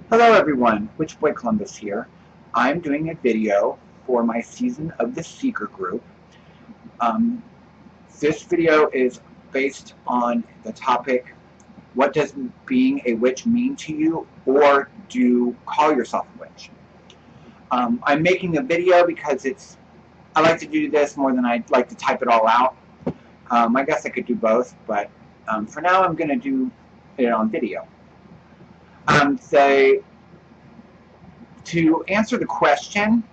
Hello everyone, Witch Boy Columbus here. I'm doing a video for my Season of the Seeker group. This video is based on the topic, what does being a witch mean to you, or do you call yourself a witch? I'm making a video because I like to do this more than I like to type it all out. I guess I could do both, but for now I'm going to do it on video. To answer the question,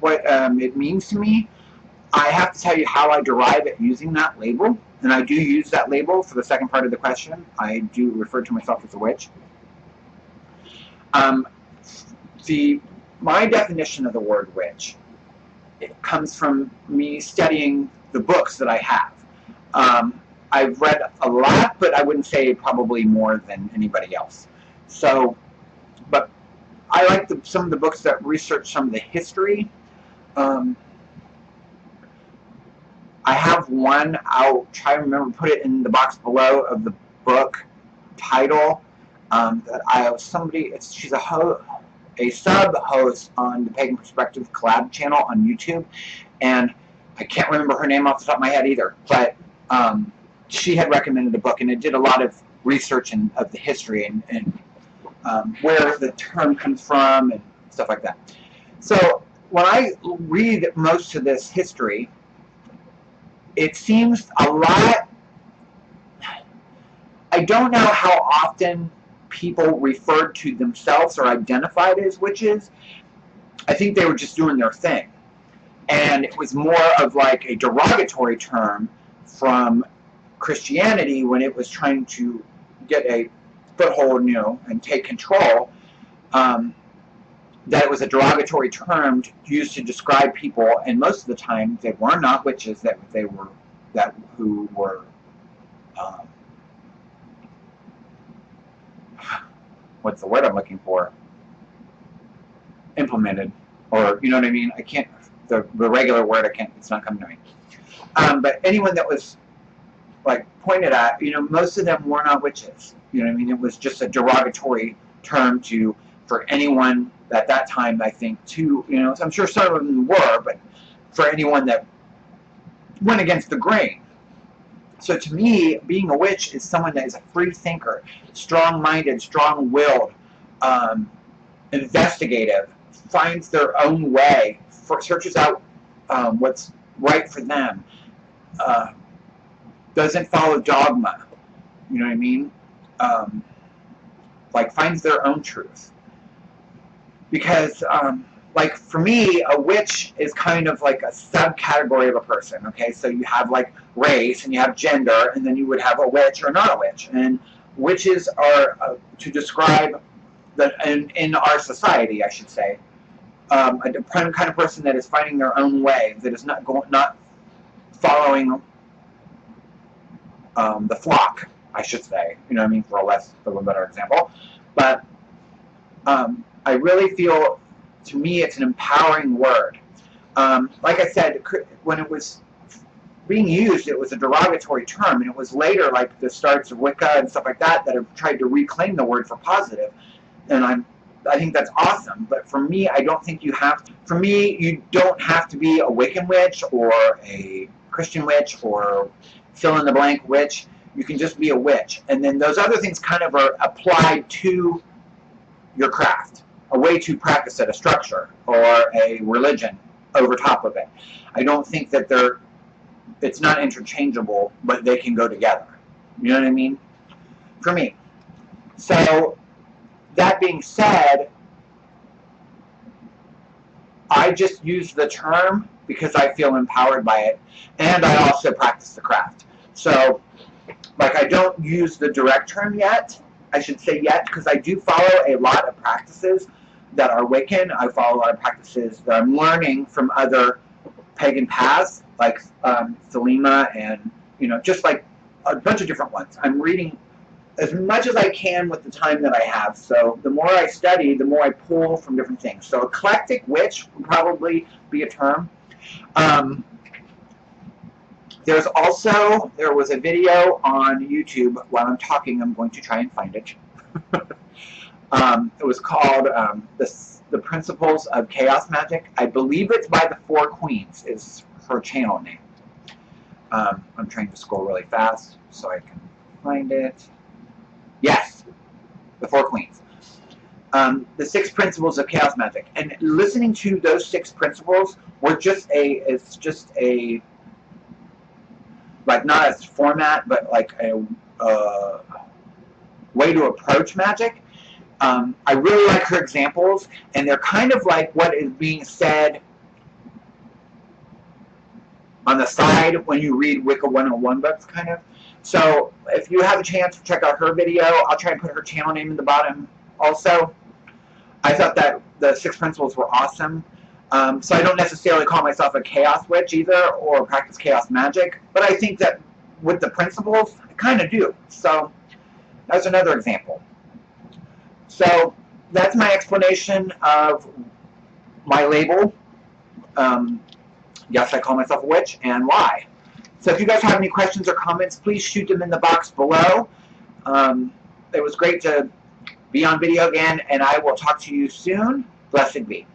what it means to me, I have to tell you how I derive it using that label, and I do use that label for the second part of the question. I do refer to myself as a witch. My definition of the word witch, it comes from me studying the books that I have. I've read a lot, but I wouldn't say probably more than anybody else. But I like some of the books that research some of the history. I have one, I'll try to remember, put it in the box below of the book title. She's a sub-host on the Pagan Perspective Collab channel on YouTube, and I can't remember her name off the top of my head either, but she had recommended a book, and it did a lot of research of the history and where the term comes from and stuff like that. So when I read most of this history, it seems a lot. I don't know how often people referred to themselves or identified as witches. I think they were just doing their thing. And it was more of like a derogatory term from Christianity when it was trying to get a foothold, and take control, that it was a derogatory term used to describe people, and most of the time they were not witches, who were what's the word I'm looking for? Implemented, or you know what I mean? I can't, the regular word, it's not coming to me. But anyone that was like pointed at, most of them were not witches. You know what I mean? It was just a derogatory term for anyone at that time, I think, so I'm sure some of them were, but for anyone that went against the grain. So to me, being a witch is someone that is a free thinker, strong-minded, strong-willed, investigative, finds their own way, searches out what's right for them, doesn't follow dogma, you know what I mean? Finds their own truth. Because, for me, a witch is kind of like a subcategory of a person, okay? So you have, race, and you have gender, and then you would have a witch or not a witch. And witches are, to describe, in our society, I should say, a kind of person that is finding their own way, that is not following the flock, I should say, you know what I mean, for a better example. But I really feel, to me, it's an empowering word. Like I said, when it was being used, it was a derogatory term, and it was later, like the starts of Wicca and stuff like that, that have tried to reclaim the word for positive. And I think that's awesome. But for me, I don't think you have to. For me, you don't have to be a Wiccan witch or a Christian witch or fill-in-the-blank witch. You can just be a witch. And then those other things kind of are applied to your craft, a way to practice it, a structure, or a religion over top of it. I don't think that it's not interchangeable, but they can go together. You know what I mean? For me. So, that being said, I just use the term because I feel empowered by it, and I also practice the craft. So, I don't use the direct term yet. I should say yet, because I do follow a lot of practices that are Wiccan. I follow a lot of practices that I'm learning from other pagan paths, like Thelema, and just like a bunch of different ones. I'm reading as much as I can with the time that I have. So the more I study, the more I pull from different things. So eclectic witch would probably be a term. There was a video on YouTube. While I'm talking, I'm going to try and find it. It was called the Principles of Chaos Magic. I believe it's by the Four Queens is her channel name. I'm trying to scroll really fast so I can find it. Yes, the Four Queens. The 6 principles of chaos magic, and listening to those 6 principles were it's just a like not as format, but like a way to approach magic. I really like her examples, and they're kind of like what is being said on the side when you read Wicca 101 books, kind of. So if you have a chance to check out her video, I'll try and put her channel name in the bottom also. I thought that the 6 principles were awesome. So I don't necessarily call myself a chaos witch either or practice chaos magic, but I think that with the principles, I kind of do. So that's another example. So that's my explanation of my label. Yes, I call myself a witch, and why. So if you guys have any questions or comments, please shoot them in the box below. It was great to be on video again, and I will talk to you soon. Blessed be.